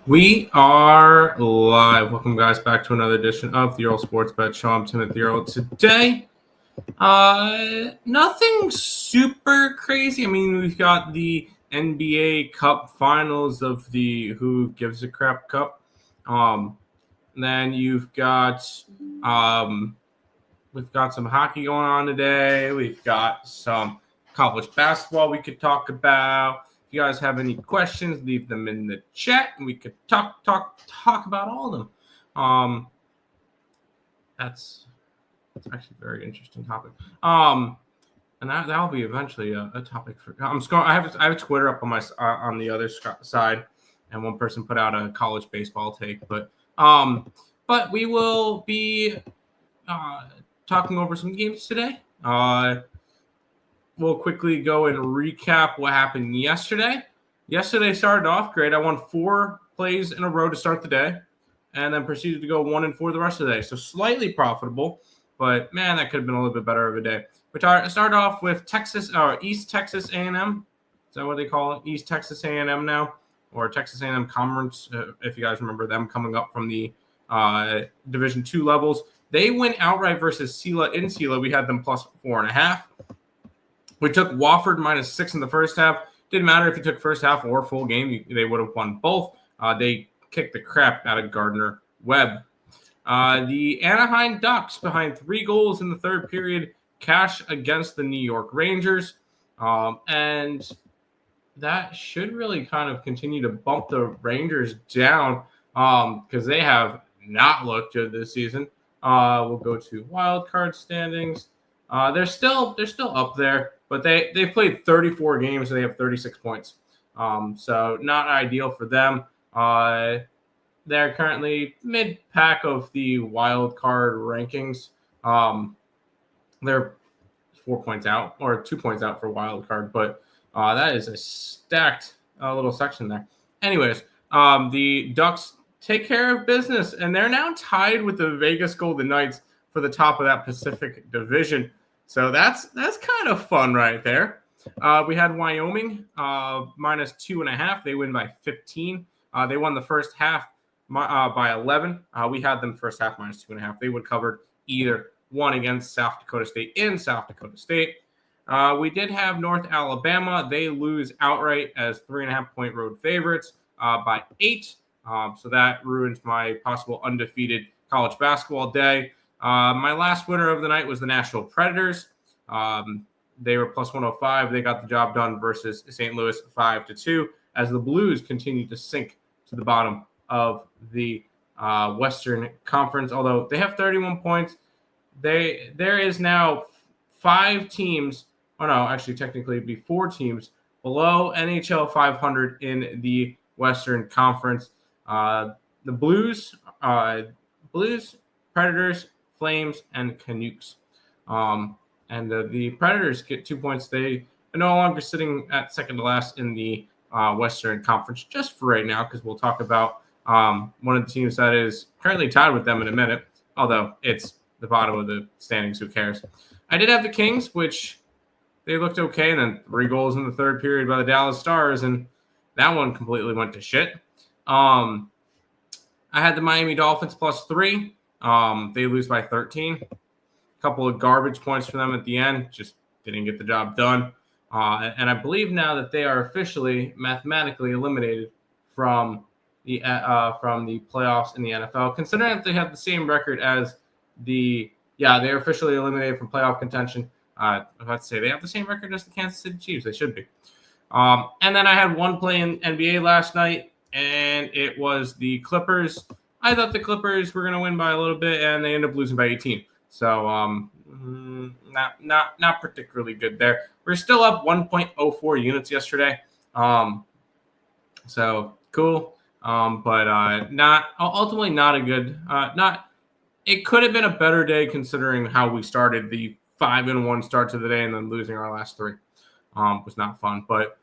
We are live. Welcome, guys, back to another edition of the Earle Sports Bet Show. I'm Timothy Earle. Today, nothing super crazy. I mean, we've got the NBA Cup Finals of the Who Gives a Crap Cup. Then we've got some hockey going on today. We've got some college basketball we could talk about. If you guys have any questions, leave them in the chat, and we could talk about all of them. That's actually a very interesting topic. And that'll be eventually a topic for. I have Twitter up on my on the other side, and one person put out a college baseball take, but we will be talking over some games today. We'll quickly go and recap what happened yesterday. Yesterday started off great. I won 4 plays in a row to start the day, and then proceeded to go 1-4 the rest of the day. So slightly profitable, but man, that could have been a little bit better of a day. We started off with East Texas A&M. Is that what they call it? East Texas A&M now, or Texas A&M Conference, if you guys remember them coming up from the Division II levels. They went outright versus Sela in Sela. We had them plus 4.5. We took Wofford -6 in the first half. Didn't matter if you took first half or full game. They would have won both. They kicked the crap out of Gardner-Webb. The Anaheim Ducks, behind 3 goals in the third period, cash against the New York Rangers. And that should really kind of continue to bump the Rangers down because they have not looked good this season. We'll go to wild card standings. They're still up there, but they've played 34 games, so they have 36 points. So not ideal for them. They're currently mid-pack of the wild card rankings. They're 4 points out, or 2 points out for wild card, but that is a stacked little section there. Anyways, the Ducks take care of business, and they're now tied with the Vegas Golden Knights for the top of that Pacific Division. So that's kind of fun right there. We had Wyoming -2.5. They win by 15. They won the first half by 11. We had them first half -2.5. They would covered either one against South Dakota State in South Dakota State. We did have North Alabama. They lose outright as 3.5-point road favorites by 8. So that ruins my possible undefeated college basketball day. My last winner of the night was the Nashville Predators. They were plus 105. They got the job done versus St. Louis 5-2 as the Blues continued to sink to the bottom of the Western Conference. Although they have 31 points, there is now 5 teams. Oh no, actually technically it'd be 4 teams below NHL 500 in the Western Conference. The Blues, Predators, Flames, and Canucks. And the Predators get 2 points. They are no longer sitting at second to last in the Western Conference, just for right now, because we'll talk about one of the teams that is currently tied with them in a minute, although it's the bottom of the standings. Who cares? I did have the Kings, which they looked okay, and then 3 goals in the third period by the Dallas Stars, and that one completely went to shit. I had the Miami Dolphins plus 3. They lose by 13. A couple of garbage points for them at the end. Just didn't get the job done. And I believe now that they are officially mathematically eliminated from the playoffs in the NFL, considering that they have the same record as they're officially eliminated from playoff contention. I was about to say they have the same record as the Kansas City Chiefs. They should be. And then I had one play in NBA last night, and it was the Clippers. I thought the Clippers were going to win by a little bit, and they ended up losing by 18. So not particularly good there. We're still up 1.04 units yesterday. So cool. But ultimately not a good. It could have been a better day considering how we started the 5-1 start to the day and then losing our last 3. Was not fun, but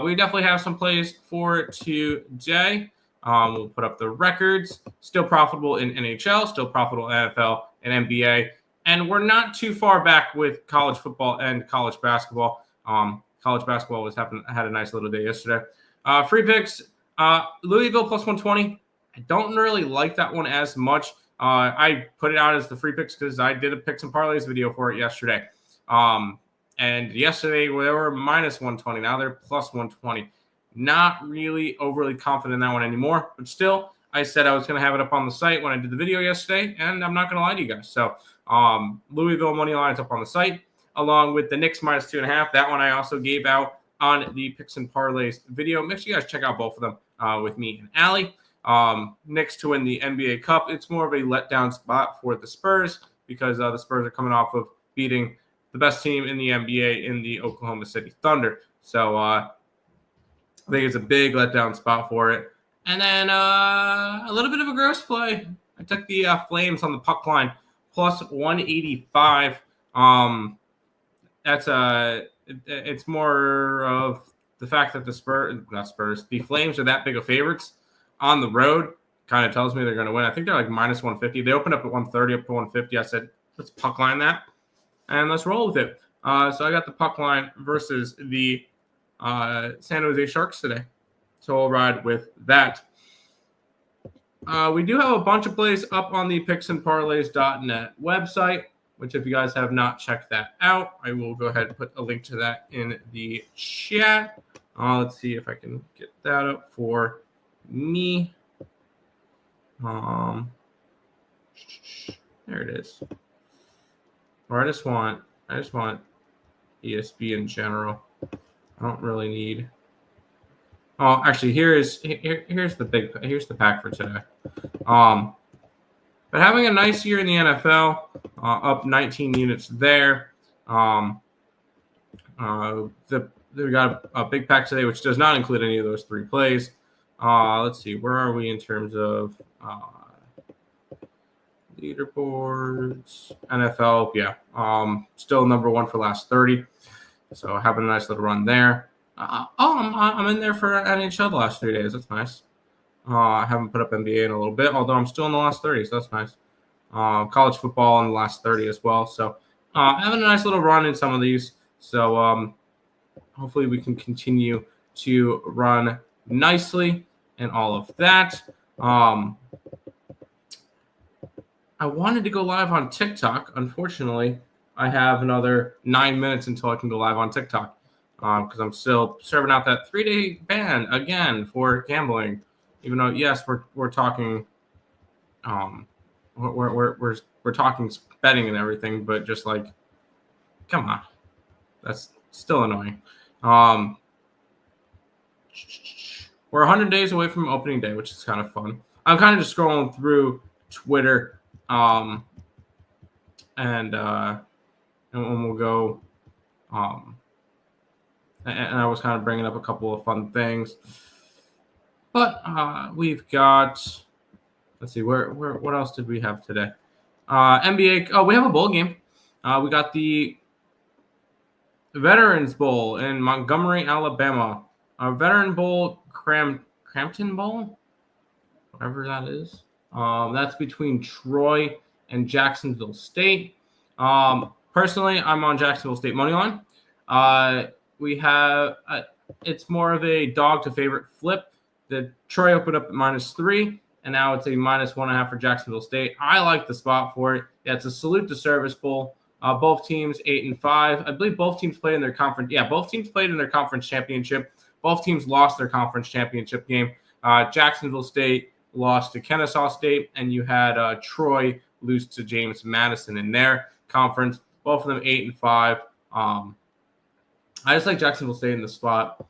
we definitely have some plays for today. We'll put up the records. Still profitable in NHL, still profitable in NFL and NBA. And we're not too far back with college football and college basketball. College basketball had a nice little day yesterday. Free picks. Louisville plus 120. I don't really like that one as much. I put it out as the free picks because I did a picks and parlays video for it yesterday. And yesterday they were minus 120. Now they're plus 120. Not really overly confident in that one anymore. But still, I said I was going to have it up on the site when I did the video yesterday. And I'm not going to lie to you guys. So Louisville money line is up on the site, along with the Knicks minus 2.5. That one I also gave out on the picks and parlays video. Make sure you guys check out both of them with me and Allie. Knicks to win the NBA Cup. It's more of a letdown spot for the Spurs because the Spurs are coming off of beating the best team in the NBA in the Oklahoma City Thunder. So I think it's a big letdown spot for it. And then a little bit of a gross play. I took the Flames on the puck line plus 185. It's more of the fact that the Flames are that big of favorites on the road. Kind of tells me they're going to win. I think they're like minus 150. They opened up at 130 up to 150. I said, let's puck line that and let's roll with it. So I got the puck line versus the San Jose Sharks today. So I'll ride with that. We do have a bunch of plays up on the picksandparlays.net website, which if you guys have not checked that out, I will go ahead and put a link to that in the chat. Let's see if I can get that up for me. There it is. Or I just want ESB in general. I don't really need. Oh, actually, here's the pack for today. But having a nice year in the NFL, up 19 units there. We got a big pack today, which does not include any of those three plays. Let's see, where are we in terms of leaderboards? NFL, yeah. Still number one for last 30. So having a nice little run there. I'm in there for NHL the last 3 days. That's nice. I haven't put up NBA in a little bit, although I'm still in the last 30, so that's nice. College football in the last 30 as well. So having a nice little run in some of these. So hopefully we can continue to run nicely and all of that. I wanted to go live on TikTok. Unfortunately, I have another 9 minutes until I can go live on TikTok because I'm still serving out that 3-day ban again for gambling. Even though, yes, we're talking, we're talking betting and everything, but just like, come on, that's still annoying. We're 100 days away from opening day, which is kind of fun. I'm kind of just scrolling through Twitter, and we'll go, and I was kind of bringing up a couple of fun things. But we've got, let's see, what else did we have today? NBA. Oh, we have a bowl game. We got the Veterans Bowl in Montgomery, Alabama. Veteran Bowl, Crampton Bowl, whatever that is. That's between Troy and Jacksonville State. Personally, I'm on Jacksonville State money line. We have it's more of a dog to favorite flip. The Troy opened up at -3, and now it's a -1.5 for Jacksonville State. I like the spot for it. Yeah, it's a salute to service bowl. Both teams 8-5. I believe both teams played in their conference. Yeah, both teams played in their conference championship. Both teams lost their conference championship game. Jacksonville State lost to Kennesaw State, and you had Troy lose to James Madison in their conference. Both of them 8-5. I just like Jacksonville State in the spot.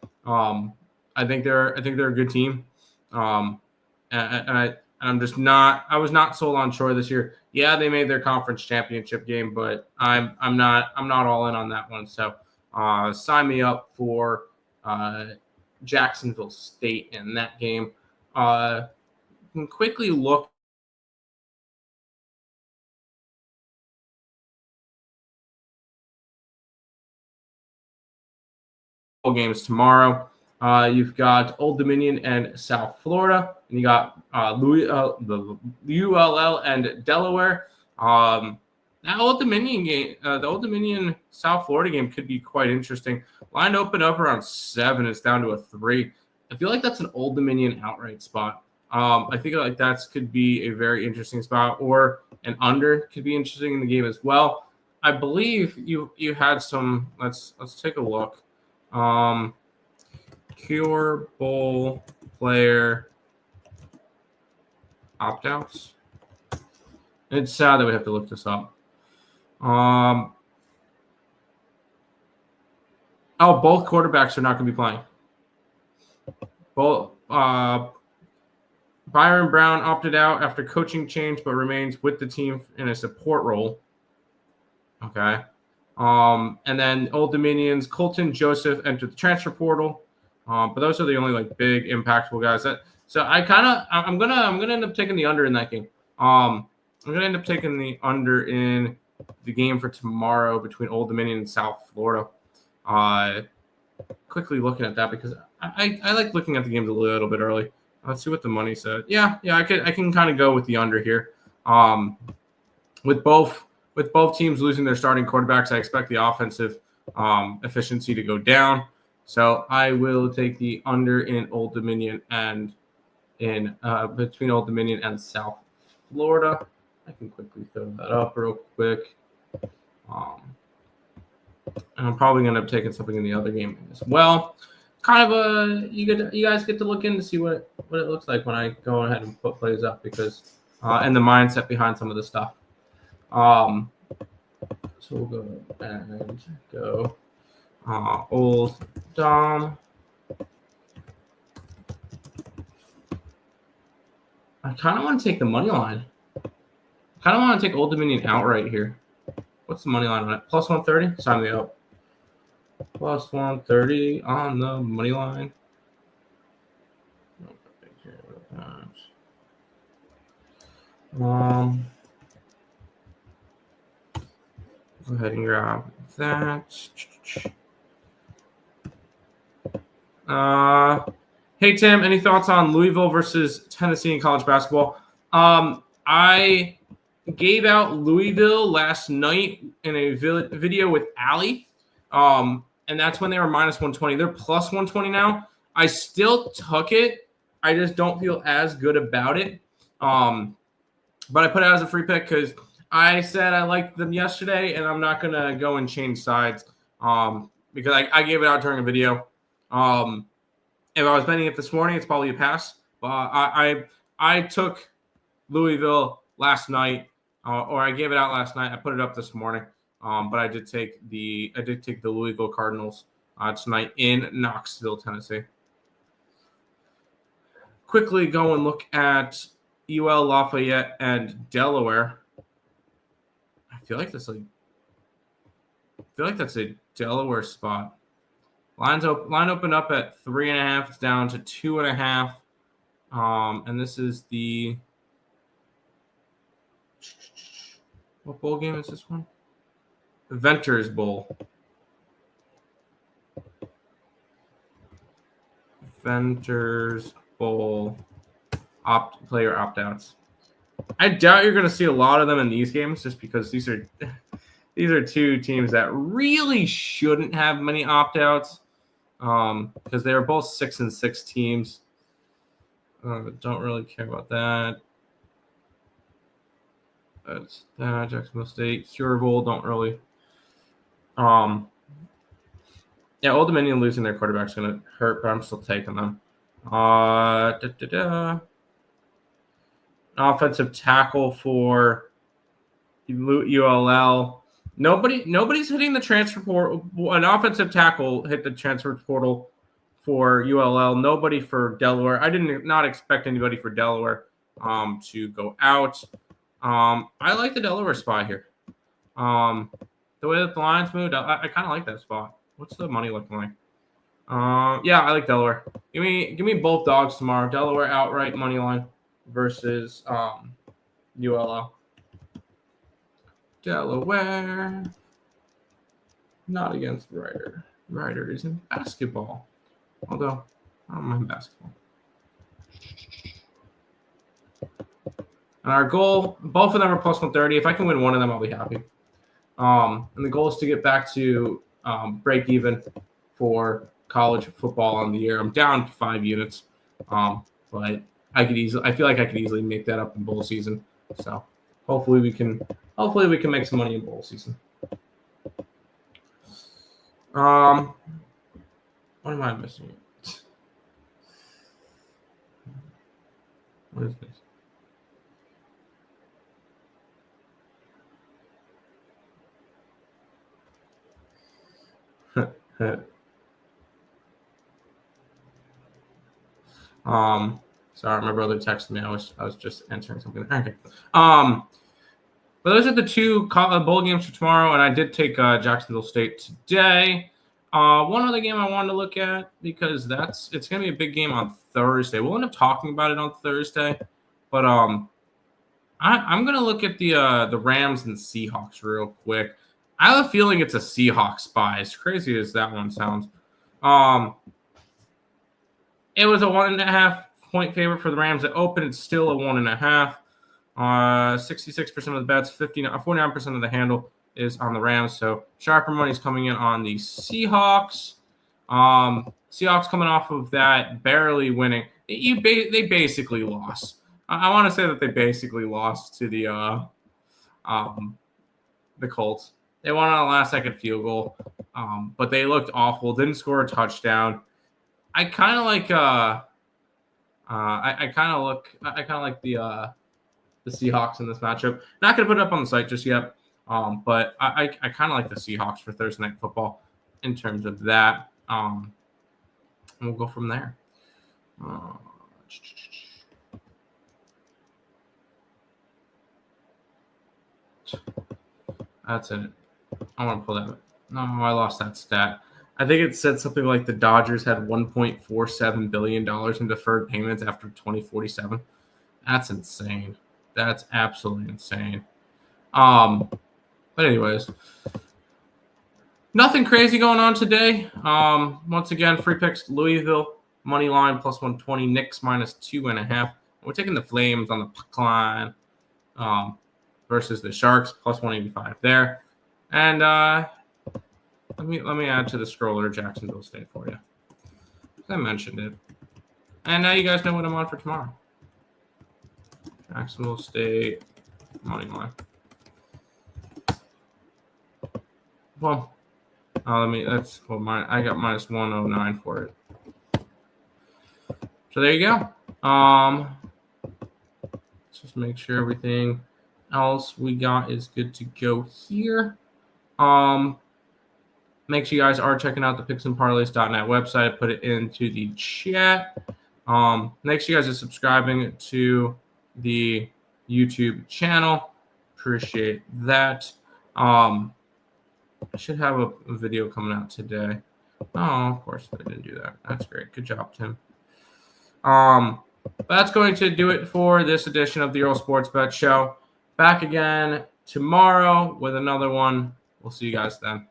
I think they're a good team. I was not sold on Troy this year. Yeah, they made their conference championship game, but I'm not all in on that one. So sign me up for Jacksonville State in that game. You can quickly look games tomorrow. You've got Old Dominion and South Florida, and you got the ULL and Delaware. That Old Dominion game, the Old Dominion South Florida game could be quite interesting. Line open up around 7. It's down to a 3. I feel like that's an Old Dominion outright spot. I think like that could be a very interesting spot, or an under could be interesting in the game as well. I believe you had some. Let's take a look. Cure Bowl player opt-outs. It's sad that we have to look this up. Oh, both quarterbacks are not going to be playing. Both Byron Brown opted out after coaching change, but remains with the team in a support role. Okay. And then Old Dominion's Colton Joseph entered the transfer portal. But those are the only like big impactful guys. So I'm gonna end up taking the under in that game. I'm gonna end up taking the under in the game for tomorrow between Old Dominion and South Florida. Quickly looking at that because I like looking at the games a little bit early. Let's see what the money said. Yeah, I can kind of go with the under here. With both teams losing their starting quarterbacks, I expect the offensive efficiency to go down. So I will take the under in Old Dominion and in between Old Dominion and South Florida. I can quickly fill that up real quick. And I'm probably going to end up taking something in the other game as well. Kind of you guys get to look in to see what it looks like when I go ahead and put plays up because and the mindset behind some of the stuff. So we'll go and go Old Dom. I kind of want to take the money line. I kind of want to take Old Dominion outright here. What's the money line on it? Plus 130? Sign me up. Plus 130 on the money line. Go ahead and grab that. Hey, Tim, any thoughts on Louisville versus Tennessee in college basketball? I gave out Louisville last night in a video with Allie, and that's when they were minus 120. They're plus 120 now. I still took it. I just don't feel as good about it. But I put it out as a free pick because I said I liked them yesterday, and I'm not going to go and change sides because I gave it out during a video. If I was betting it this morning, it's probably a pass. I took Louisville last night, or I gave it out last night. I put it up this morning, but I did take the Louisville Cardinals tonight in Knoxville, Tennessee. Quickly go and look at UL Lafayette and Delaware. I feel like that's a Delaware spot. Line opened up at 3.5. It's down to 2.5. And this is the what bowl game is this one? The Ventures Bowl. Ventures Bowl player opt-outs. I doubt you're going to see a lot of them in these games just because these are two teams that really shouldn't have many opt-outs because they are both 6-6 teams. Don't really care about that. That's that. Jacksonville State, Cure Bowl, don't really. Yeah, Old Dominion losing their quarterback's going to hurt, but I'm still taking them. Offensive tackle for ULL. Nobody's hitting the transfer portal. An offensive tackle hit the transfer portal for ULL. Nobody for Delaware. I did not expect anybody for Delaware to go out. I like the Delaware spot here. The way that the lines moved, I kind of like that spot. What's the money looking like? Yeah, I like Delaware. Give me both dogs tomorrow. Delaware outright money line versus ULL. Delaware. Not against Ryder. Ryder is in basketball. Although, I don't mind basketball. And our goal, both of them are plus 130. If I can win one of them, I'll be happy. And the goal is to get back to break even for college football on the year. I'm down 5 units, but I feel like I could easily make that up in bowl season. So hopefully we can make some money in bowl season. What am I missing? What is this? Sorry, my brother texted me. I was just answering something. Okay. But those are the two bowl games for tomorrow, and I did take Jacksonville State today. One other game I wanted to look at because it's going to be a big game on Thursday. We'll end up talking about it on Thursday, but I'm going to look at the Rams and Seahawks real quick. I have a feeling it's a Seahawks bye, as crazy as that one sounds. It was a 1.5 point favorite for the Rams at open. It's still a 1.5. 66% of the bets, 49% of the handle is on the Rams. So sharper money is coming in on the Seahawks. Seahawks coming off of that barely winning. They basically lost. I want to say that they basically lost to the Colts. They won on a last-second field goal, but they looked awful. Didn't score a touchdown. I kind of like the Seahawks in this matchup. Not going to put it up on the site just yet, but I kind of like the Seahawks for Thursday Night Football in terms of that. And we'll go from there. That's it. I want to pull that. No, I lost that stat. I think it said something like the Dodgers had $1.47 billion in deferred payments after 2047. That's insane. That's absolutely insane. But anyways, nothing crazy going on today. Once again, free picks, Louisville, money line plus 120, Knicks minus 2.5. We're taking the Flames on the puck line versus the Sharks plus 185 there. And let me add to the scroller Jacksonville State for you. I mentioned it. And now you guys know what I'm on for tomorrow. Jacksonville State money line. Well, I got minus 109 for it. So there you go. Let's just make sure everything else we got is good to go here. Make sure you guys are checking out the picksandparleys.net website. I put it into the chat. Make sure you guys are subscribing to the YouTube channel. Appreciate that. I should have a video coming out today. Oh, of course I didn't do that. That's great. Good job, Tim. That's going to do it for this edition of the Earle Sports Bet Show. Back again tomorrow with another one. We'll see you guys then.